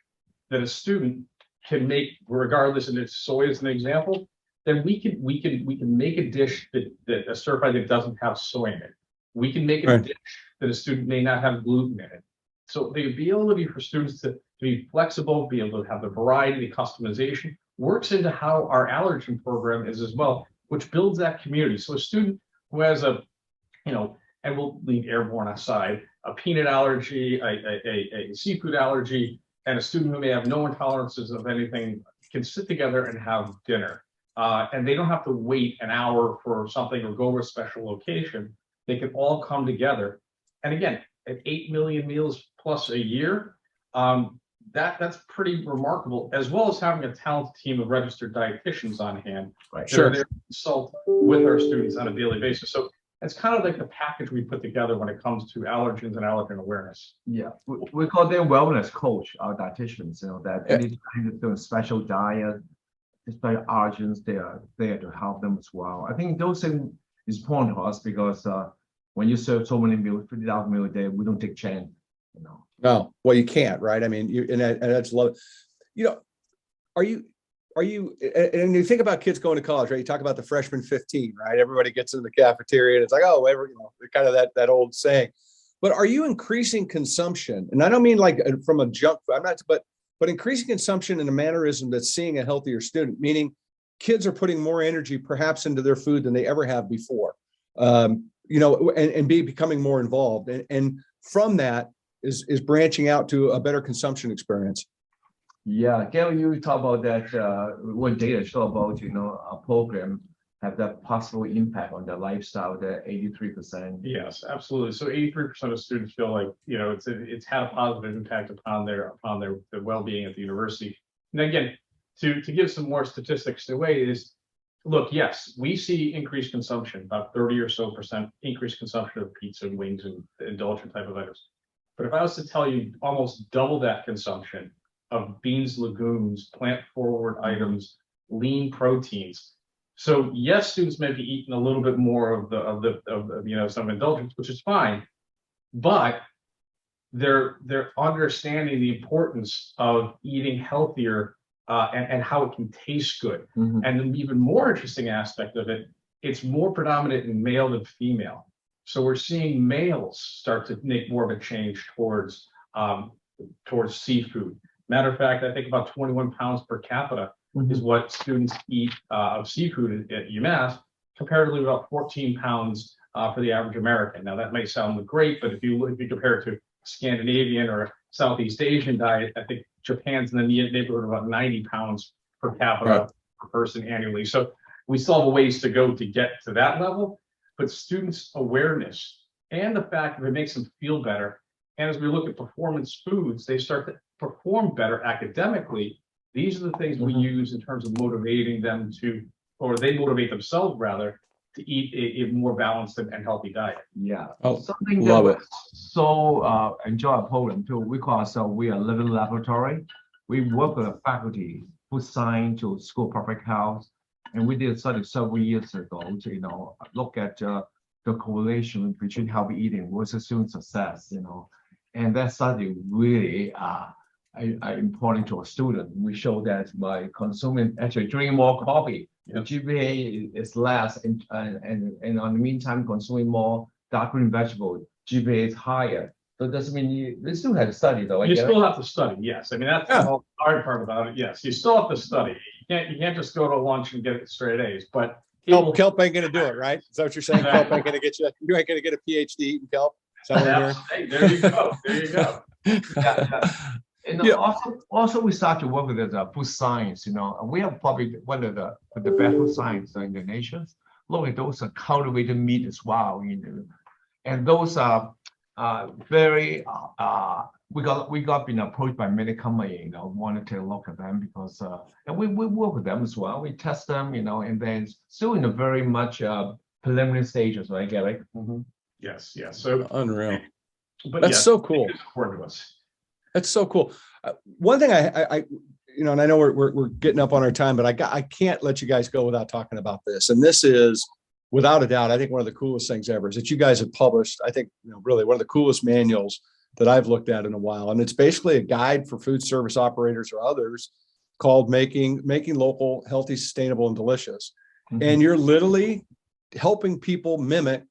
that a student can make, regardless, and if soy is an example, then we can make a dish that a stir fry that doesn't have soy in it. We can make a dish that a student may not have gluten in it. So the ability for students to be flexible, be able to have the variety, the customization, works into how our allergen program is as well, which builds that community. So a student who has and we'll leave airborne aside, a peanut allergy, a seafood allergy, and a student who may have no intolerances of anything can sit together and have dinner. And they don't have to wait an hour for something or go to a special location. They can all come together. And again, at 8 million meals plus a year, that's pretty remarkable, as well as having a talented team of registered dietitians on hand. Right. Sure. They're to consult with our students on a daily basis. So it's kind of like the package we put together when it comes to allergens and allergen awareness. Yeah, we call them wellness coach, our dietitians. That anytime they're doing special diet, especially allergens, they are there to help them as well. I think those things is important to us because when you serve so many meals, 50,000 meals a day, we don't take chance. No, well, you can't, right? I mean, and that's love. Are you, and you think about kids going to college, right? You talk about the freshman 15, right? Everybody gets in the cafeteria and it's like, oh, kind of that old saying. But are you increasing consumption? And I don't mean like from a junk food, but increasing consumption in a mannerism that's seeing a healthier student, meaning kids are putting more energy perhaps into their food than they ever have before, and becoming more involved. And from that is branching out to a better consumption experience. Yeah, Gary, you talk about that, what data show about, a program have that possible impact on their lifestyle, that 83%. Yes, absolutely. So 83% of students feel like, it's had a positive impact upon their well-being at the university. And again, to give some more statistics away is, look, yes, we see increased consumption, about 30 or so percent increased consumption of pizza and wings and indulgent type of items. But if I was to tell you almost double that consumption of beans, legumes, plant-forward items, lean proteins. So yes, students may be eating a little bit more of some indulgence, which is fine, but they're understanding the importance of eating healthier and how it can taste good. Mm-hmm. And the even more interesting aspect of it, it's more predominant in male than female. So we're seeing males start to make more of a change towards seafood. Matter of fact, I think about 21 pounds per capita is what students eat of seafood at UMass, comparatively about 14 pounds for the average American. Now that may sound great, but if you compare it to Scandinavian or Southeast Asian diet, I think Japan's in the neighborhood of about 90 pounds per capita per person annually. So we still have a ways to go to get to that level, but students' awareness and the fact that it makes them feel better. And as we look at performance foods, they start to perform better academically. These are the things we use in terms of motivating them to, or they motivate themselves rather, to eat a more balanced and healthy diet. Yeah. Oh, Something love that it. so enjoy at Poland too. We call ourselves we are living laboratory. We work with faculty, food science to school public health, and we did a study several years ago to look at the correlation between healthy eating versus student success. And that study really are important to a student. We show that by consuming, actually drinking more coffee, the GPA is less, and on the meantime, consuming more dark green vegetables, GPA is higher. So it doesn't mean we still have to study though. You still have to study, yes. I mean, that's the whole hard part about it. Yes, you still have to study. You can't just go to lunch and get straight A's. But Kelp ain't gonna do it, right? Is that what you're saying? Kelp ain't gonna get you. You ain't gonna get a PhD eating kelp. Hey, there you go. There you go. And also we start to work with the food science. We have probably one of the best food science in the nation. Look at those cultivated meat as well. And those are very. We got been approached by many companies, want to take a look at them because and we work with them as well. We test them, and then still in a very much preliminary stages, right, Garett? Yes. So unreal. But that's so cool. It's important to us. That's so cool. One thing I and I know we're getting up on our time, but I can't let you guys go without talking about this. And this is, without a doubt, I think one of the coolest things ever is that you guys have published, I think, really one of the coolest manuals that I've looked at in a while. And it's basically a guide for food service operators or others called Making Local, Healthy, Sustainable, and Delicious. And you're literally helping people mimic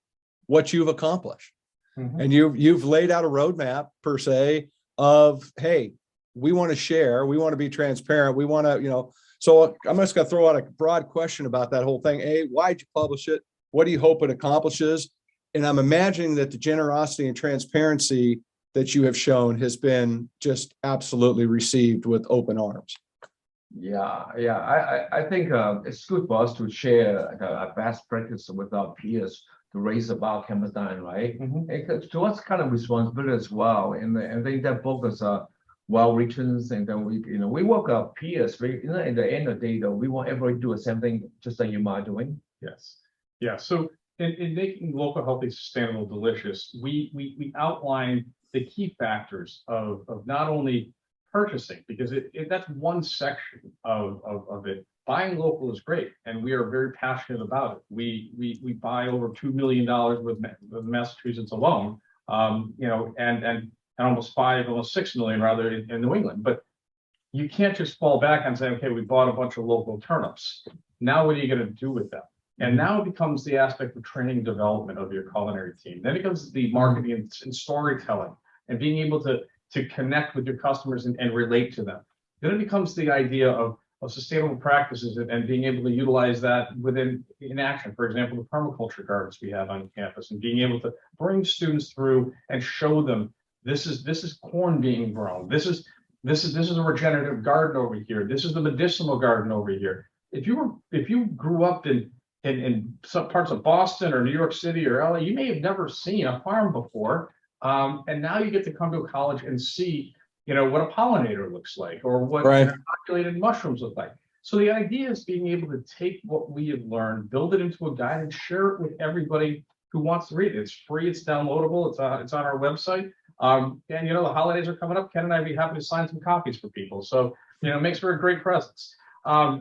what you've accomplished. And you've laid out a roadmap per se of, hey, we want to share, we want to be transparent, we want to, so I'm just going to throw out a broad question about that whole thing. Why'd you publish it? What do you hope it accomplishes? And I'm imagining that the generosity and transparency that you have shown has been just absolutely received with open arms. Yeah. I think it's good for us to share the best practice with our peers to raise the bar campus dining, right? And to us, kind of responsibility as well. And I think that book is well written, and then we work our peers. In the end of the day, though, we want everybody to do the same thing, just like you are doing. Yes. Yeah. So in making local, healthy, sustainable, delicious, we outline the key factors of not only purchasing, because that's one section of it. Buying local is great, and we are very passionate about it. We buy over $2 million with Massachusetts alone, and almost 6 million rather in New England. But you can't just fall back and say, okay, we bought a bunch of local turnips. Now what are you going to do with them? And now it becomes the aspect of training and development of your culinary team. Then it becomes the marketing and storytelling and being able to connect with your customers and relate to them. Then it becomes the idea of sustainable practices and being able to utilize that in action. For example, the permaculture gardens we have on campus, and being able to bring students through and show them this is corn being grown. This is a regenerative garden over here. This is the medicinal garden over here. If you grew up in some parts of Boston or New York City or LA, you may have never seen a farm before. And now you get to come to a college and see, what a pollinator looks like, or what inoculated mushrooms look like. So the idea is being able to take what we have learned, build it into a guide, and share it with everybody who wants to read it. It's free, it's downloadable, it's on our website. And the holidays are coming up. Ken and I'd be happy to sign some copies for people. So it makes for a great presents. I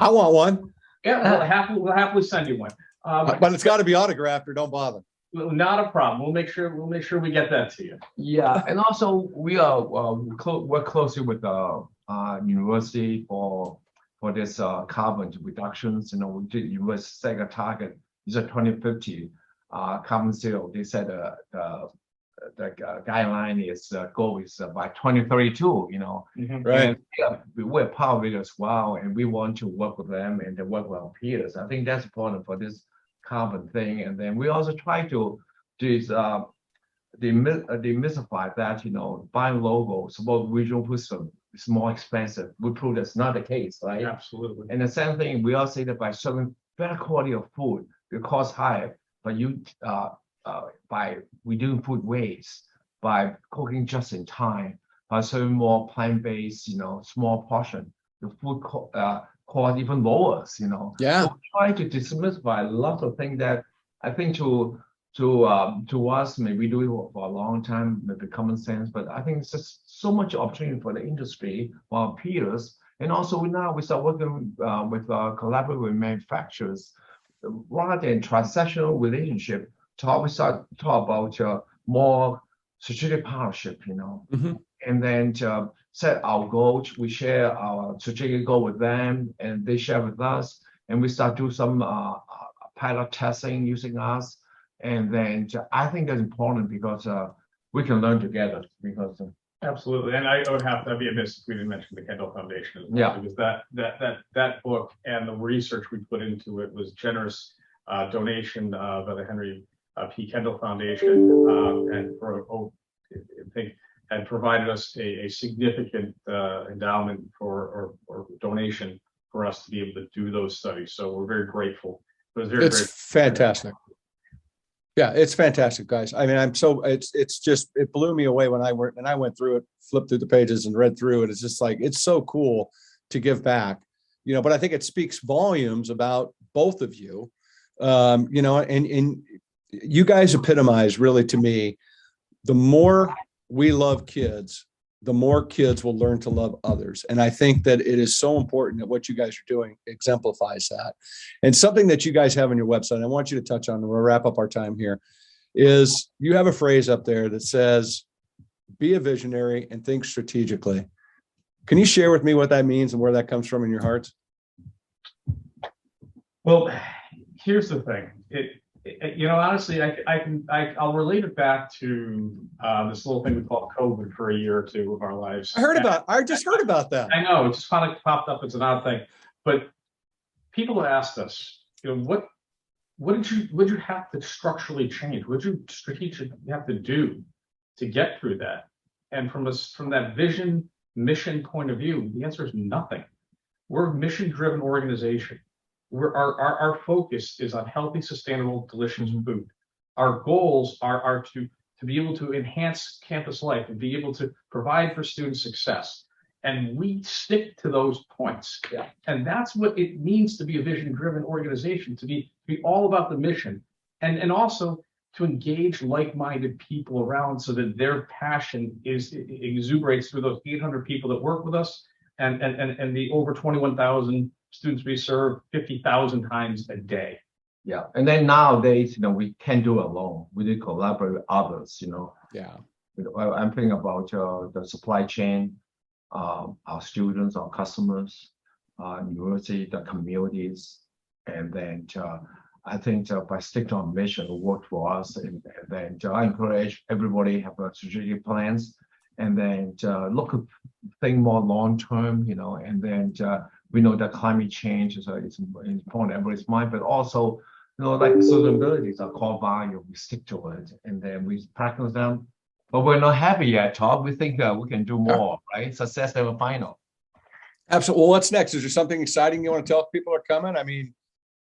want one. Yeah, we'll happily send you one. But it's got to be autographed, or don't bother. Not a problem. We'll make sure we get that to you. Yeah, and also we work closely with the university for this carbon reductions. We did US set a target. It's a 2050 carbon zero. They said the guideline is goal is by 2032. Right. And we're part of it as well, and we want to work with them and work with our peers. I think that's important for this carbon thing. And then we also try to demystify that, buying logo, suppose regional food system is more expensive. We prove that's not the case, right? Absolutely. And the same thing, we all say that by serving better quality of food, the cost higher, but by reducing food waste, by cooking just in time, by serving more plant-based, small portion, the food cost even lowers, Yeah. So we try to demystify lots of things that I think to us, maybe we do it for a long time, maybe common sense, but I think it's just so much opportunity for the industry, for our peers, and also now we start working with collaborative with manufacturers, rather than transactional relationship. We start to talk about more strategic partnership, Mhm. and then set our goals. We share our strategic goal with them, and they share with us, and we start do some pilot testing using us. And then I think that's important because we can learn together. Because Absolutely, and I would have to be amiss if we didn't mention the Kendall Foundation as well, Yeah. because that book and the research we put into it was generous donation by the Henry P. Kendall Foundation, and I think had provided us a significant endowment or donation for us to be able to do those studies. So we're very grateful. It's fantastic. Yeah, it's fantastic, guys. I mean, it blew me away when I went through it, flipped through the pages and read through it. It's just like, it's so cool to give back, but I think it speaks volumes about both of you, and you guys epitomize really to me, the more we love kids, the more kids will learn to love others. And I think that it is so important that what you guys are doing exemplifies that. And something that you guys have on your website, I want you to touch on, and we'll wrap up our time here, is you have a phrase up there that says, be a visionary and think strategically. Can you share with me what that means and where that comes from in your hearts? Well, here's the thing. Honestly, I'll relate it back to this little thing we call COVID for a year or two of our lives. I just heard about that. I know, it just kind of popped up as an odd thing, but people asked us, what did you have to structurally change? What did you strategically have to do to get through that? And from that vision, mission point of view, the answer is nothing. We're a mission-driven organization. Our focus is on healthy, sustainable, delicious food. Our goals are to be able to enhance campus life and be able to provide for student success. And we stick to those points. Yeah. And that's what it means to be a vision-driven organization, to be all about the mission, and also to engage like-minded people around so that their passion exuberates through those 800 people that work with us and the over 21,000 students we serve 50,000 times a day. Yeah, and then nowadays, we can't do it alone. We need to collaborate with others. Yeah. I'm thinking about the supply chain, our students, our customers, university, the communities, and then I think by sticking on mission, it worked for us. And then I encourage everybody have a strategic plans, and then think more long term. And then we know that climate change is important in everybody's mind, but also, like sustainability is our core value. We stick to it, and then we practice them. But we're not happy yet, Todd. We think we can do more, right? Success never final. Absolutely. Well, what's next? Is there something exciting you want to tell people are coming? I mean,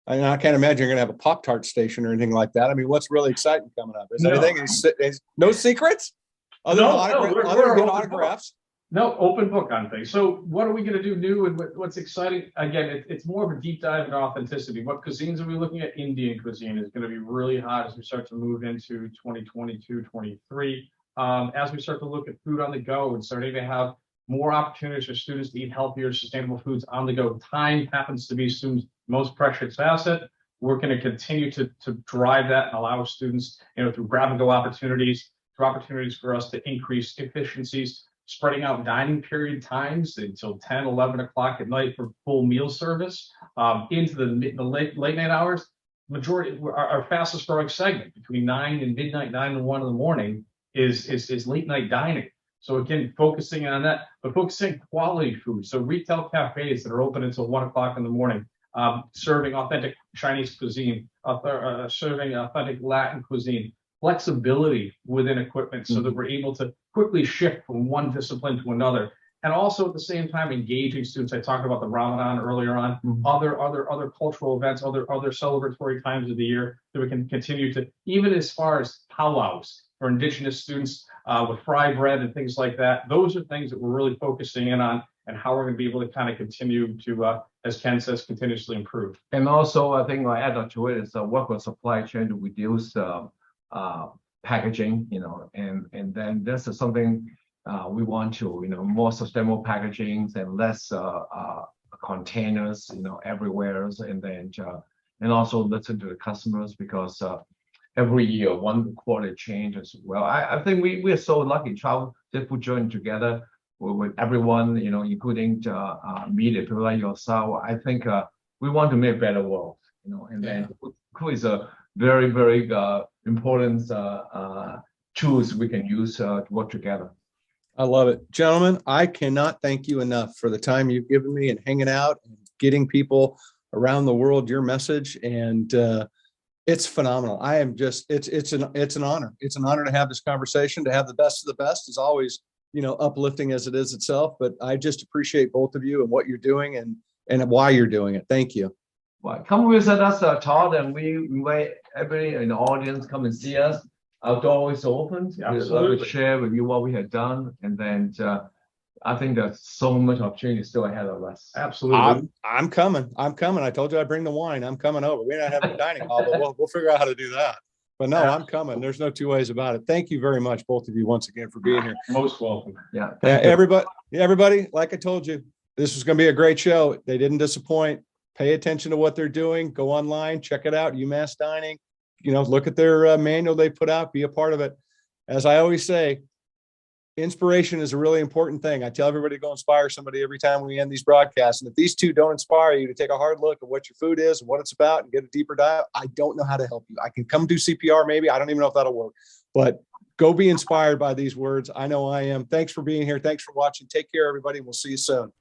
I can't imagine you're going to have a Pop-Tart station or anything like that. I mean, what's really exciting coming up? Is anything? Is no secrets? Other than autographs? No, open book on things. So what are we going to do new, and what's exciting? Again, it's more of a deep dive in authenticity. What cuisines are we looking at? Indian cuisine is going to be really hot as we start to move into 2022, 23. As we start to look at food on the go and starting to have more opportunities for students to eat healthier, sustainable foods on the go. Time happens to be students' most precious asset. We're going to continue to drive that and allow students, through grab-and-go opportunities, through opportunities for us to increase efficiencies, spreading out dining period times until 10, 11 o'clock at night for full meal service, into the late night hours. Majority, our fastest growing segment between 9 and midnight, 9 and 1 in the morning is late night dining. So again, focusing on that, but focusing quality food. So retail cafes that are open until 1 o'clock in the morning, serving authentic Chinese cuisine, serving authentic Latin cuisine, flexibility within equipment so that we're able to quickly shift from one discipline to another. And also at the same time, engaging students. I talked about the Ramadan earlier on, other cultural events, other celebratory times of the year that we can continue to, even as far as powwows for Indigenous students with fry bread and things like that. Those are things that we're really focusing in on and how we're going to be able to kind of continue to, as Ken says, continuously improve. And also, I think I add on to it is work with supply chain to reduce packaging, and then this is something we want to, more sustainable packagings and less containers, everywhere, and then and also listen to the customers because every year one quality change as well. I think we are so lucky. Travel this food journey together with everyone, including media people like yourself. I think we want to make a better world, and then food is a very, very important tools we can use to work together. I love it. Gentlemen, I cannot thank you enough for the time you've given me and hanging out and getting people around the world your message. And it's phenomenal. I am just, it's an honor. It's an honor to have this conversation, to have the best of the best is always, uplifting as it is itself. But I just appreciate both of you and what you're doing and why you're doing it. Thank you. Well, come visit us, Todd, and we invite everybody in the audience come and see us. Our door is open. We'd love to share with you what we have done, and then I think there's so much opportunity still ahead of us. Absolutely. I'm coming. I told you I'd bring the wine. I'm coming over. We're not having a dining hall, but we'll figure out how to do that. But no, I'm coming. There's no two ways about it. Thank you very much, both of you, once again, for being here. Most welcome. Yeah. Everybody, like I told you, this was going to be a great show. They didn't disappoint. Pay attention to what they're doing. Go online, check it out. UMass Dining. Look at their manual they put out. Be a part of it. As I always say, inspiration is a really important thing. I tell everybody to go inspire somebody every time we end these broadcasts. And if these two don't inspire you to take a hard look at what your food is and what it's about and get a deeper dive, I don't know how to help you. I can come do CPR maybe. I don't even know if that'll work. But go be inspired by these words. I know I am. Thanks for being here. Thanks for watching. Take care, everybody. We'll see you soon.